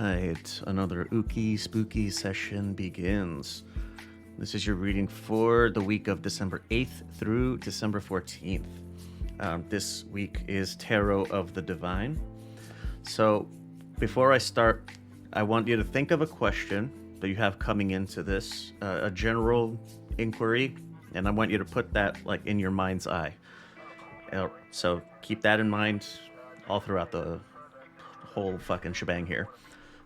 right, another ooky spooky session begins. This is your reading for the week of December 8th through December 14th. This week is Tarot of the Divine. So before I start, I want you to think of a question that you have coming into this, a general inquiry, and I want you to put that like in your mind's eye. So keep that in mind all throughout the whole fucking shebang here.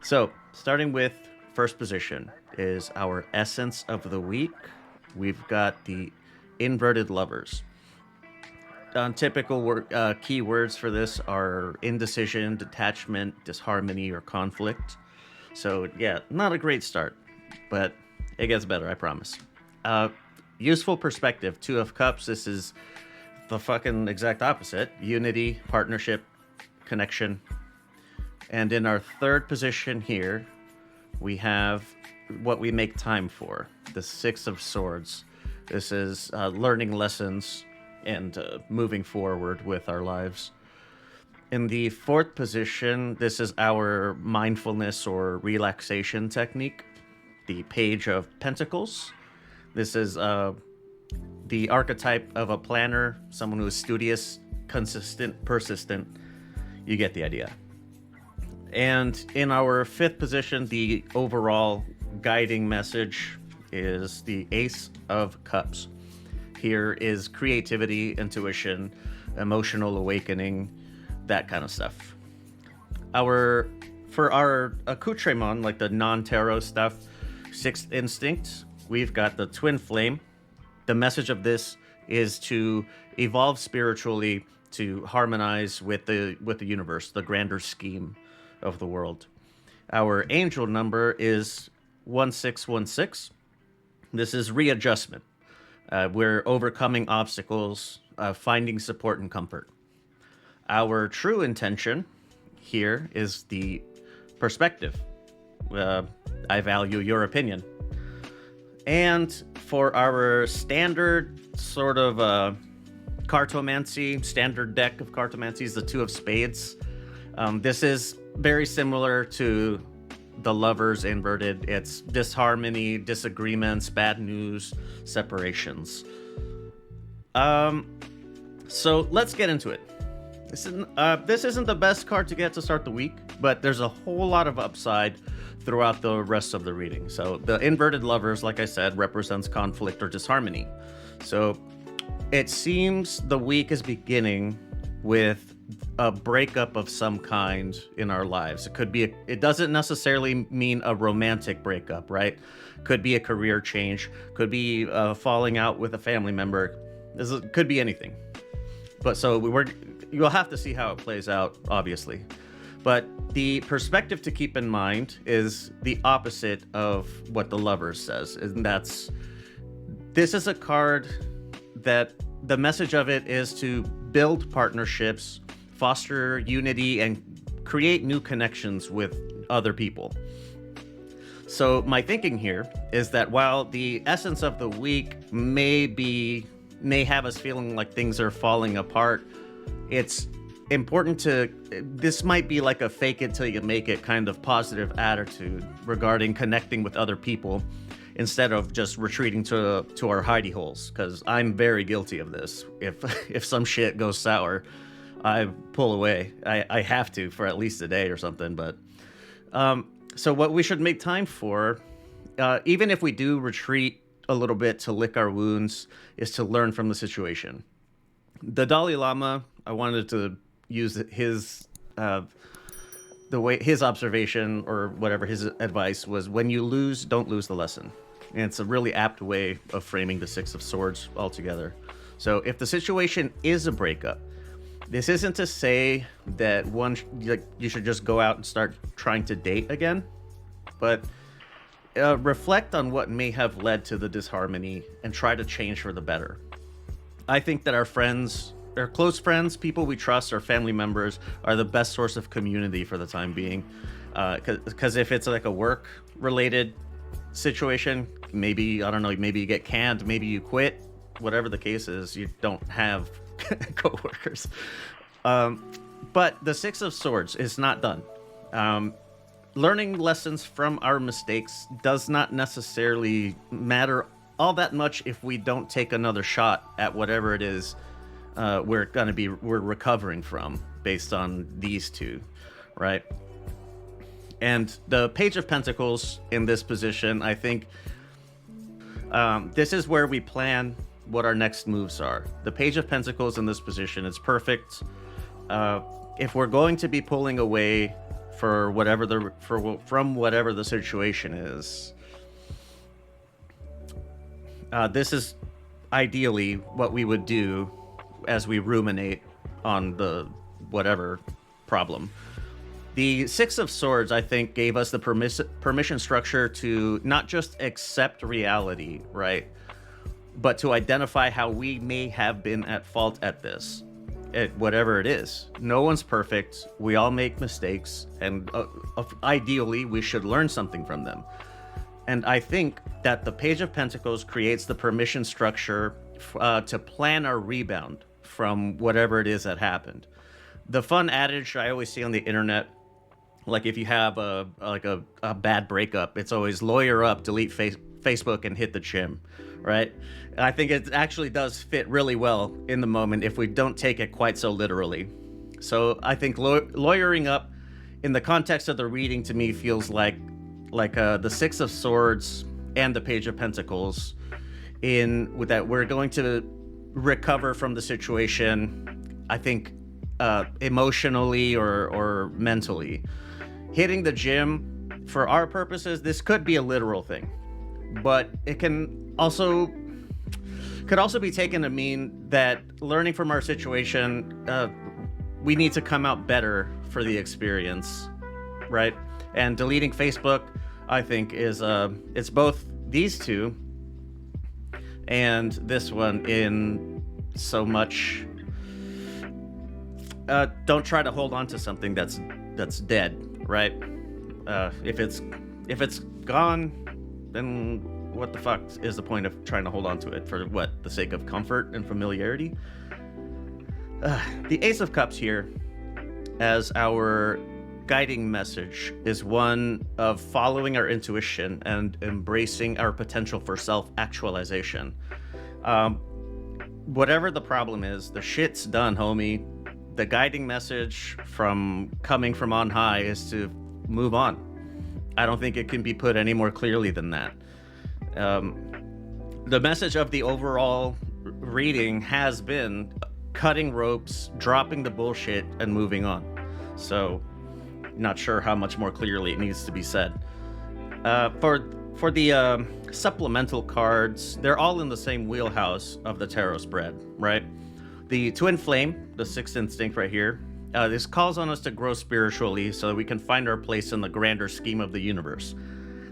So, starting with first position is our essence of the week. We've got the inverted lovers. Typical keywords for this are indecision, detachment, disharmony, or conflict. So, yeah, not a great start, but it gets better, I promise. Useful perspective, Two of Cups. This is the fucking exact opposite. Unity, partnership, connection. And in our third position here, we have what we make time for, the Six of Swords. This is learning lessons and moving forward with our lives. In the fourth position, this is our mindfulness or relaxation technique, the Page of Pentacles. This is the archetype of a planner, someone who is studious, consistent, persistent. You get the idea. And in our fifth position, the overall guiding message is the Ace of Cups. Here is creativity, intuition, emotional awakening, that kind of stuff. For our accoutrement, like the non-tarot stuff, Sixth Instinct, we've got the Twin Flame. The message of this is to evolve spiritually, to harmonize with the universe, the grander scheme of the world. Our angel number is 1616. This is readjustment. We're overcoming obstacles, finding support and comfort. Our true intention here is the perspective. I value your opinion. And for our standard sort of cartomancy, standard deck of cartomancy is the Two of Spades. This is very similar to the Lovers inverted. It's disharmony, disagreements, bad news, separations. So let's get into it. This isn't the best card to get to start the week, but there's a whole lot of upside throughout the rest of the reading. So the inverted Lovers, like I said, represents conflict or disharmony. So it seems the week is beginning with a breakup of some kind in our lives. It doesn't necessarily mean a romantic breakup, right? Could be a career change, could be falling out with a family member. Could be anything. But so you'll have to see how it plays out, obviously. But the perspective to keep in mind is the opposite of what the Lovers says, and this is a card that the message of it is to build partnerships, foster unity, and create new connections with other people. So my thinking here is that while the essence of the week may have us feeling like things are falling apart, it's important this might be like a fake it till you make it kind of positive attitude regarding connecting with other people instead of just retreating to our hidey holes, because I'm very guilty of this. If some shit goes sour, I pull away. I have to for at least a day or something. But so what we should make time for, even if we do retreat a little bit to lick our wounds, is to learn from the situation. The Dalai Lama, I wanted to use his observation or whatever his advice was: when you lose, don't lose the lesson. And it's a really apt way of framing the Six of Swords altogether. So if the situation is a breakup, this isn't to say that you should just go out and start trying to date again, but reflect on what may have led to the disharmony and try to change for the better. I think that our close friends, people we trust, our family members are the best source of community for the time being. Because if it's like a work-related situation, maybe, I don't know, maybe you get canned, maybe you quit, whatever the case is, you don't have co-workers. But the Six of Swords is not done. learning lessons from our mistakes does not necessarily matter all that much if we don't take another shot at whatever it is we're recovering from based on these two, right? And the Page of Pentacles in this position, I think, this is where we plan what our next moves are. The Page of Pentacles in this position is perfect. If we're going to be pulling away from whatever the situation is, this is ideally what we would do as we ruminate on the whatever problem. The Six of Swords, I think, gave us the permission structure to not just accept reality, right? But to identify how we may have been at fault at this, at whatever it is. No one's perfect. We all make mistakes. And ideally, we should learn something from them. And I think that the Page of Pentacles creates the permission structure to plan our rebound from whatever it is that happened. The fun adage I always see on the internet, like if you have a bad breakup, it's always lawyer up, delete Facebook, and hit the gym, right? And I think it actually does fit really well in the moment if we don't take it quite so literally. So I think lawyering up in the context of the reading to me feels like the Six of Swords and the Page of Pentacles, with that we're going to recover from the situation, I think, emotionally or mentally. Hitting the gym, for our purposes, this could be a literal thing, but it could also be taken to mean that learning from our situation, we need to come out better for the experience, right? And deleting Facebook, I think, is it's both these two and this one in so much. Don't try to hold on to something that's dead, right? If it's gone, then what the fuck is the point of trying to hold on to it? For what? The sake of comfort and familiarity? The Ace of Cups here, as our guiding message, is one of following our intuition and embracing our potential for self-actualization. Whatever the problem is, the shit's done, homie. The guiding message coming from on high is to move on. I don't think it can be put any more clearly than that. The message of the overall reading has been cutting ropes, dropping the bullshit, and moving on. So, not sure how much more clearly it needs to be said. For the supplemental cards, they're all in the same wheelhouse of the tarot spread, right? The Twin Flame, the Sixth Instinct right here, this calls on us to grow spiritually so that we can find our place in the grander scheme of the universe.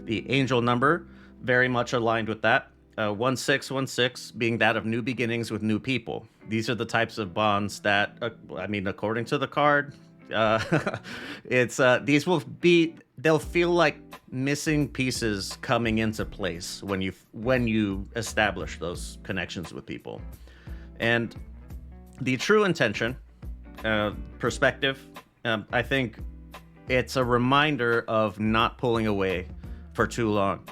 The Angel number, very much aligned with that. 1616 being that of new beginnings with new people. These are the types of bonds that, according to the card, they'll feel like missing pieces coming into place when you establish those connections with people. And the True Intention, perspective, I think it's a reminder of not pulling away for too long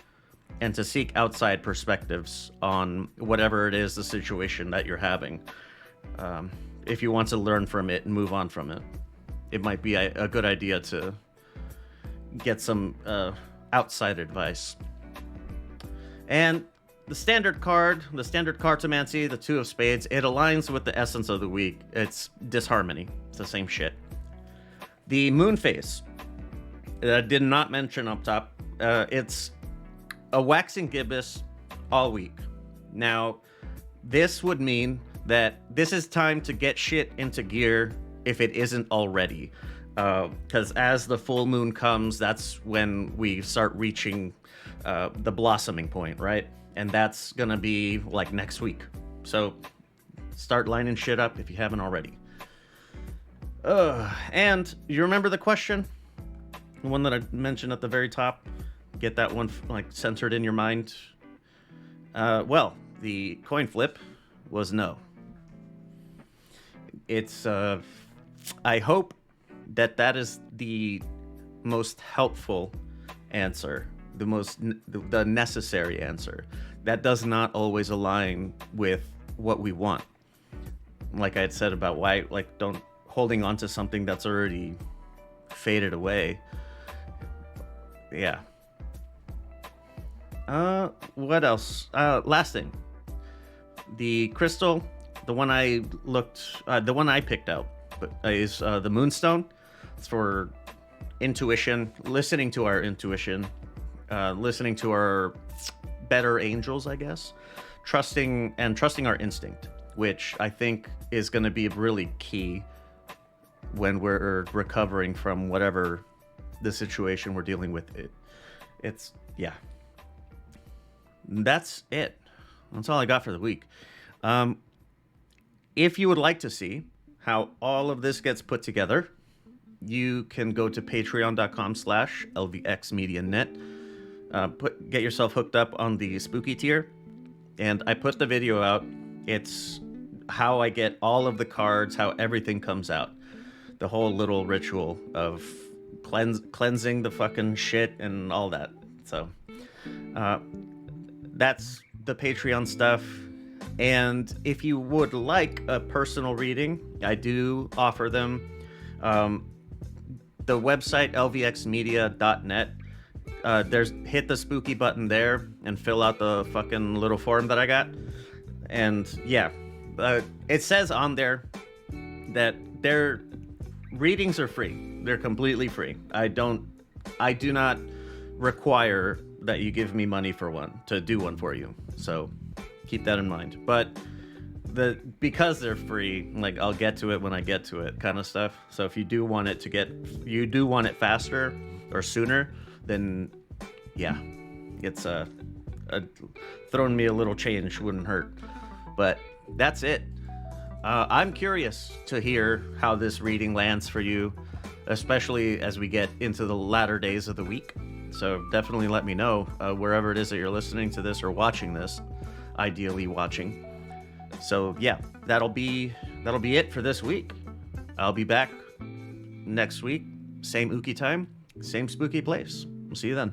and to seek outside perspectives on whatever it is, the situation that you're having. If you want to learn from it and move on from it, it might be a good idea to get some outside advice. And the standard cartomancy, the Two of Spades, it aligns with the essence of the week. It's disharmony. It's the same shit. The Moon Phase, I did not mention up top. It's a waxing gibbous all week. Now, this would mean that this is time to get shit into gear if it isn't already. Because as the full moon comes, that's when we start reaching the blossoming point, right? And that's gonna be like next week. So start lining shit up if you haven't already. And you remember the question? The one that I mentioned at the very top? Get that one like centered in your mind. Well, the coin flip was no. It's I hope that is the most helpful answer, the necessary answer. That does not always align with what we want. Like I had said about why, like, don't holding on to something that's already faded away. Yeah. What else? Last thing. The crystal, the one I picked out, is the Moonstone. It's for intuition, listening to our intuition, listening to our better angels, I guess, trusting our instinct, which I think is going to be really key when we're recovering from whatever the situation we're dealing with. Yeah. That's it. That's all I got for the week. If you would like to see how all of this gets put together, you can go to patreon.com/lvxmedianet. Get yourself hooked up on the spooky tier. And I put the video out. It's how I get all of the cards, how everything comes out. The whole little ritual of cleansing the fucking shit and all that. So that's the Patreon stuff. And if you would like a personal reading, I do offer them. The website lvxmedia.net. Hit the spooky button there and fill out the fucking little form that I got. And yeah, it says on there that their readings are free. They're completely free. I do not require that you give me money for one to do one for you. So keep that in mind. But because they're free, like, I'll get to it when I get to it, kind of stuff. So if you do want it faster or sooner, then yeah, it's throwing me a little change wouldn't hurt. But that's it. I'm curious to hear how this reading lands for you, especially as we get into the latter days of the week. So definitely let me know wherever it is that you're listening to this or watching this, ideally watching. So yeah, that'll be it for this week. I'll be back next week, same Uki time, same spooky place. We'll see you then.